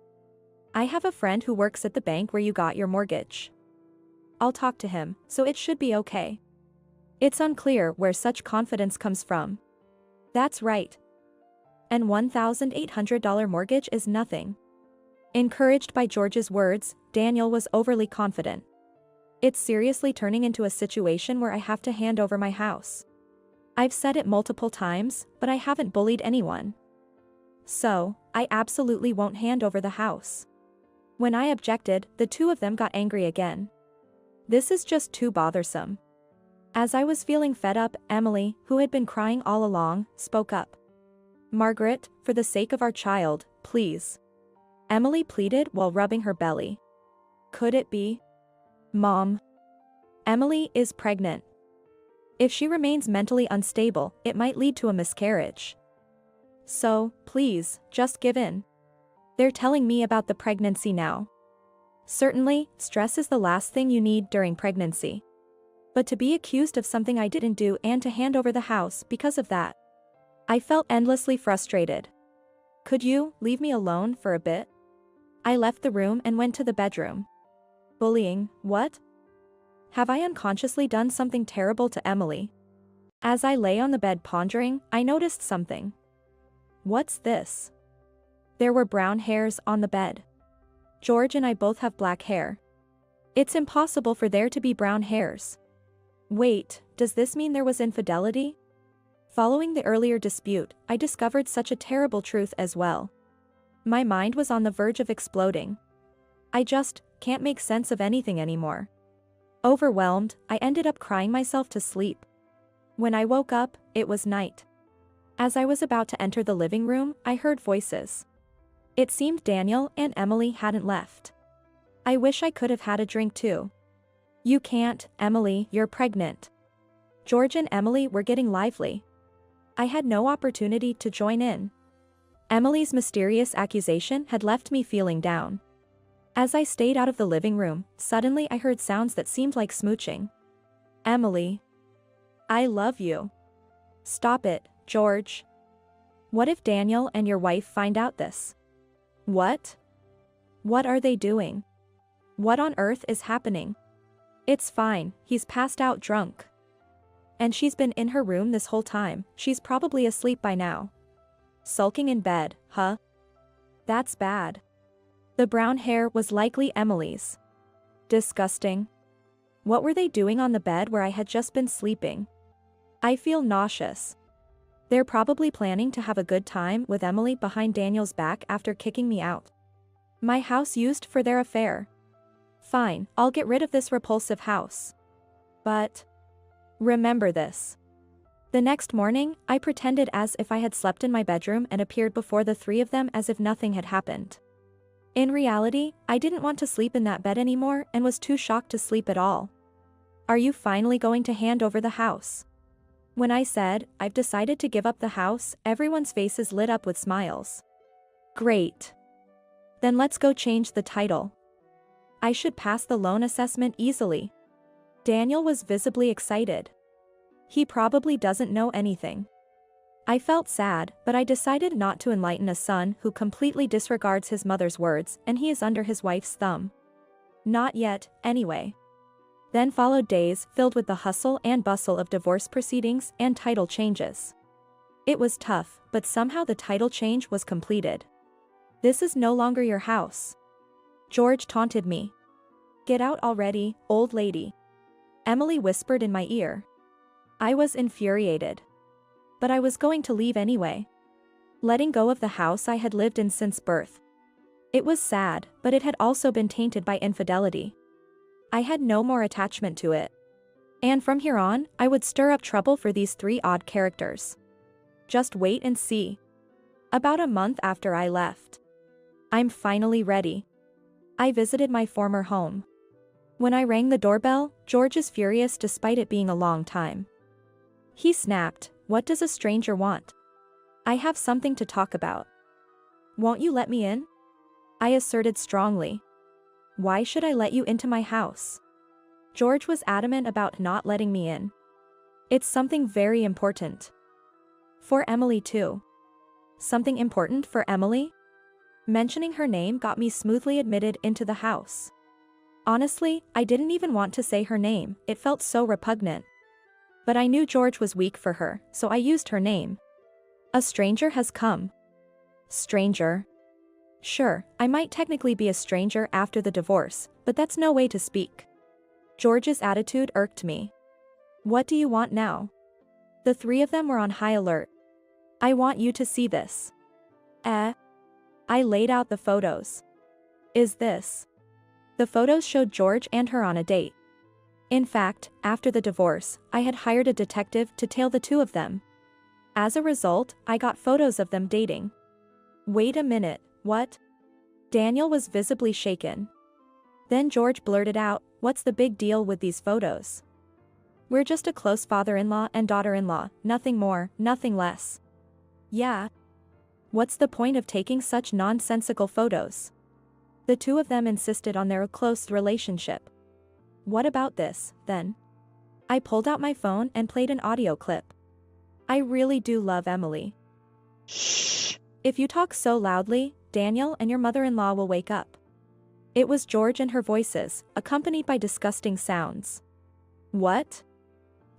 I have a friend who works at the bank where you got your mortgage. I'll talk to him, so it should be okay. It's unclear where such confidence comes from. That's right. An $1,800 mortgage is nothing. Encouraged by George's words, Daniel was overly confident. It's seriously turning into a situation where I have to hand over my house. I've said it multiple times, but I haven't bullied anyone. So, I absolutely won't hand over the house. When I objected, the two of them got angry again. This is just too bothersome. As I was feeling fed up, Emily, who had been crying all along, spoke up. Margaret, for the sake of our child, please. Emily pleaded while rubbing her belly. Could it be? Mom. Emily is pregnant. If she remains mentally unstable, it might lead to a miscarriage. So, please, just give in. They're telling me about the pregnancy now. Certainly, stress is the last thing you need during pregnancy. But to be accused of something I didn't do and to hand over the house because of that. I felt endlessly frustrated. Could you leave me alone for a bit? I left the room and went to the bedroom. Bullying, what? Have I unconsciously done something terrible to Emily? As I lay on the bed pondering, I noticed something. What's this? There were brown hairs on the bed. George and I both have black hair. It's impossible for there to be brown hairs. Wait, does this mean there was infidelity? Following the earlier dispute, I discovered such a terrible truth as well. My mind was on the verge of exploding. I just can't make sense of anything anymore. Overwhelmed, I ended up crying myself to sleep. When I woke up, it was night. As I was about to enter the living room, I heard voices. It seemed Daniel and Emily hadn't left. I wish I could have had a drink too. You can't, Emily, you're pregnant. George and Emily were getting lively. I had no opportunity to join in. Emily's mysterious accusation had left me feeling down. As I stayed out of the living room, suddenly I heard sounds that seemed like smooching. Emily. I love you. Stop it, George. What if Daniel and your wife find out this? What? What are they doing? What on earth is happening? It's fine, he's passed out drunk. And she's been in her room this whole time, she's probably asleep by now. Sulking in bed, huh? That's bad. The brown hair was likely Emily's. Disgusting. What were they doing on the bed where I had just been sleeping? I feel nauseous. They're probably planning to have a good time with Emily behind Daniel's back after kicking me out. My house used for their affair. Fine, I'll get rid of this repulsive house. But remember this. The next morning, I pretended as if I had slept in my bedroom and appeared before the three of them as if nothing had happened. In reality, I didn't want to sleep in that bed anymore and was too shocked to sleep at all. Are you finally going to hand over the house? When I said, I've decided to give up the house, everyone's faces lit up with smiles. Great. Then let's go change the title. I should pass the loan assessment easily. Daniel was visibly excited. He probably doesn't know anything. I felt sad, but I decided not to enlighten a son who completely disregards his mother's words and he is under his wife's thumb. Not yet, anyway. Then followed days filled with the hustle and bustle of divorce proceedings and title changes. It was tough, but somehow the title change was completed. This is no longer your house. George taunted me. Get out already, old lady. Emily whispered in my ear. I was infuriated. But I was going to leave anyway. Letting go of the house I had lived in since birth. It was sad, but it had also been tainted by infidelity. I had no more attachment to it. And from here on, I would stir up trouble for these three odd characters. Just wait and see. About a month after I left. I'm finally ready. I visited my former home. When I rang the doorbell, George is furious despite it being a long time. He snapped, "What does a stranger want? I have something to talk about." "Won't you let me in?" I asserted strongly. "Why should I let you into my house?" George was adamant about not letting me in. "It's something very important. For Emily too." Something important for Emily? Mentioning her name got me smoothly admitted into the house. Honestly, I didn't even want to say her name, it felt so repugnant. But I knew George was weak for her, so I used her name. "A stranger has come." Stranger? Sure, I might technically be a stranger after the divorce, but that's no way to speak. George's attitude irked me. "What do you want now?" The three of them were on high alert. "I want you to see this." I laid out the photos. "Is this?" The photos showed George and her on a date. In fact, after the divorce, I had hired a detective to tail the two of them. As a result, I got photos of them dating. Wait a minute, what? Daniel was visibly shaken. Then George blurted out, "What's the big deal with these photos? We're just a close father-in-law and daughter-in-law, nothing more, nothing less." "Yeah. What's the point of taking such nonsensical photos?" The two of them insisted on their close relationship. "What about this, then?" I pulled out my phone and played an audio clip. "I really do love Emily. Shh. If you talk so loudly, Daniel and your mother-in-law will wake up." It was George and her voices, accompanied by disgusting sounds. What?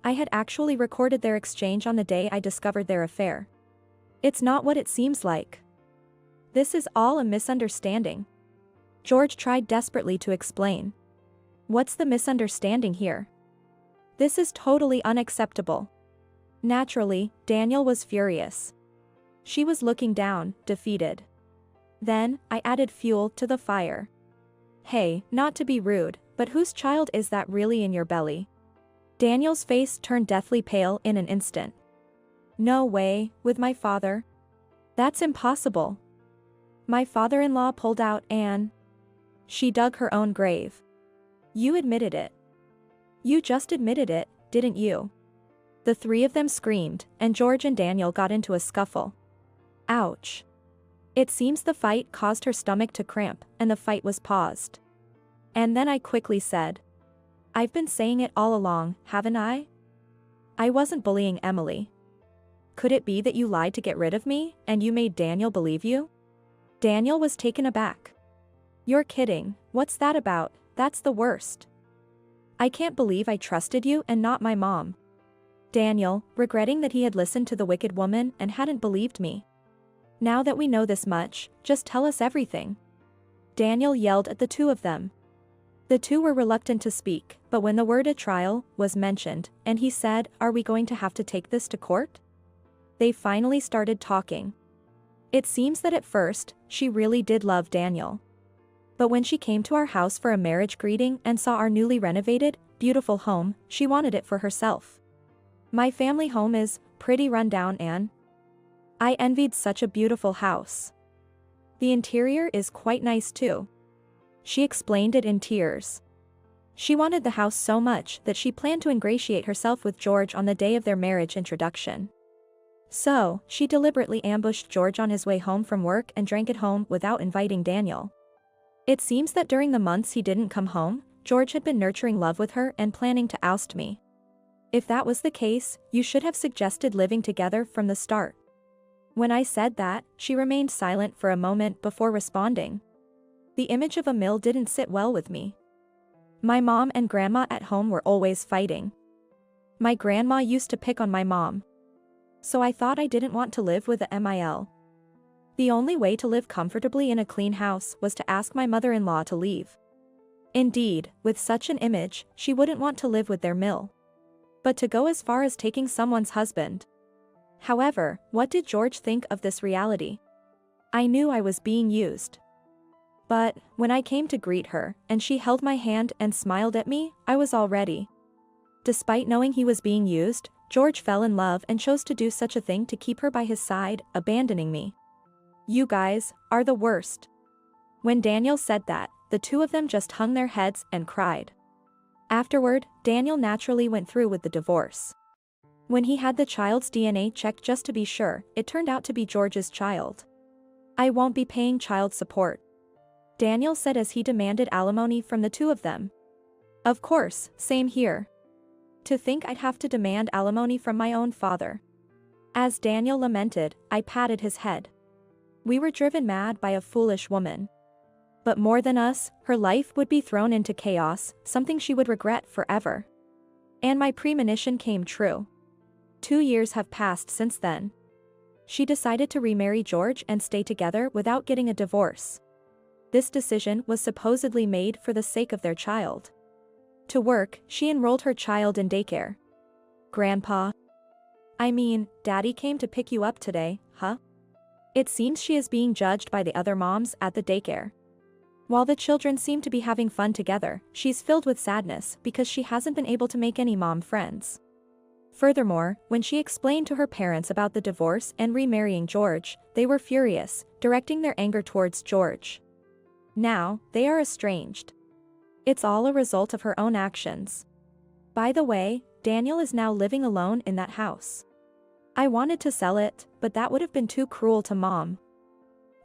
I had actually recorded their exchange on the day I discovered their affair. It's not what it seems like. This is all a misunderstanding. George tried desperately to explain. What's the misunderstanding here? This is totally unacceptable. Naturally, Daniel was furious. She was looking down, defeated. Then, I added fuel to the fire. "Hey, not to be rude, but whose child is that really in your belly?" Daniel's face turned deathly pale in an instant. "No way, with my father. That's impossible. My father-in-law pulled out and she dug her own grave." "You admitted it. You just admitted it, didn't you?" The three of them screamed, and George and Daniel got into a scuffle. Ouch. It seems the fight caused her stomach to cramp, and the fight was paused. And then I quickly said, "I've been saying it all along, haven't I? I wasn't bullying Emily. Could it be that you lied to get rid of me, and you made Daniel believe you?" Daniel was taken aback. "You're kidding, what's that about? That's the worst. I can't believe I trusted you and not my mom." Daniel, regretting that he had listened to the wicked woman and hadn't believed me. "Now that we know this much, just tell us everything." Daniel yelled at the two of them. The two were reluctant to speak, but when the word "a trial" was mentioned, and he said, "Are we going to have to take this to court?" They finally started talking. It seems that at first, she really did love Daniel. But when she came to our house for a marriage greeting and saw our newly renovated, beautiful home, she wanted it for herself. My family home is pretty run down, and I envied such a beautiful house. The interior is quite nice too. She explained it in tears. She wanted the house so much that she planned to ingratiate herself with George on the day of their marriage introduction. So, she deliberately ambushed George on his way home from work and drank at home without inviting Daniel. It seems that during the months he didn't come home, George had been nurturing love with her and planning to oust me. If that was the case, you should have suggested living together from the start. When I said that, she remained silent for a moment before responding. The image of a mill didn't sit well with me. My mom and grandma at home were always fighting. My grandma used to pick on my mom. So I thought I didn't want to live with a MIL. The only way to live comfortably in a clean house was to ask my mother-in-law to leave. Indeed, with such an image, she wouldn't want to live with their mill. But to go as far as taking someone's husband. However, what did George think of this reality? I knew I was being used. But, when I came to greet her, and she held my hand and smiled at me, I was all ready. Despite knowing he was being used, George fell in love and chose to do such a thing to keep her by his side, abandoning me. You guys are the worst. When Daniel said that, the two of them just hung their heads and cried. Afterward, Daniel naturally went through with the divorce. When he had the child's DNA checked just to be sure, it turned out to be George's child. I won't be paying child support, Daniel said as he demanded alimony from the two of them. Of course, same here. To think I'd have to demand alimony from my own father. As Daniel lamented, I patted his head. We were driven mad by a foolish woman. But more than us, her life would be thrown into chaos, something she would regret forever. And my premonition came true. 2 years have passed since then. She decided to remarry George and stay together without getting a divorce. This decision was supposedly made for the sake of their child. To work, she enrolled her child in daycare. Grandpa? I mean, Daddy came to pick you up today, huh? It seems she is being judged by the other moms at the daycare. While the children seem to be having fun together, she's filled with sadness because she hasn't been able to make any mom friends. Furthermore, when she explained to her parents about the divorce and remarrying George, they were furious, directing their anger towards George. Now, they are estranged. It's all a result of her own actions. By the way, Daniel is now living alone in that house. I wanted to sell it, but that would have been too cruel to Mom.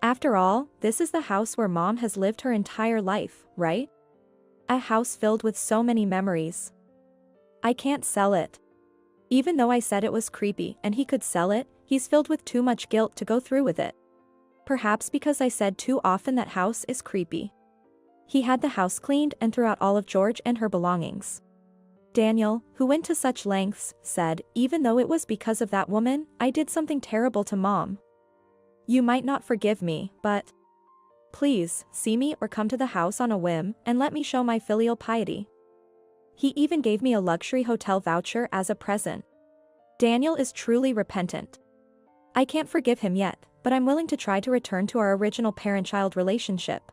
After all, this is the house where Mom has lived her entire life, right? A house filled with so many memories. I can't sell it. Even though I said it was creepy and he could sell it, he's filled with too much guilt to go through with it. Perhaps because I said too often that house is creepy. He had the house cleaned and threw out all of George and her belongings. Daniel, who went to such lengths, said, even though it was because of that woman, I did something terrible to Mom. You might not forgive me, but please, see me or come to the house on a whim and let me show my filial piety. He even gave me a luxury hotel voucher as a present. Daniel is truly repentant. I can't forgive him yet, but I'm willing to try to return to our original parent-child relationship.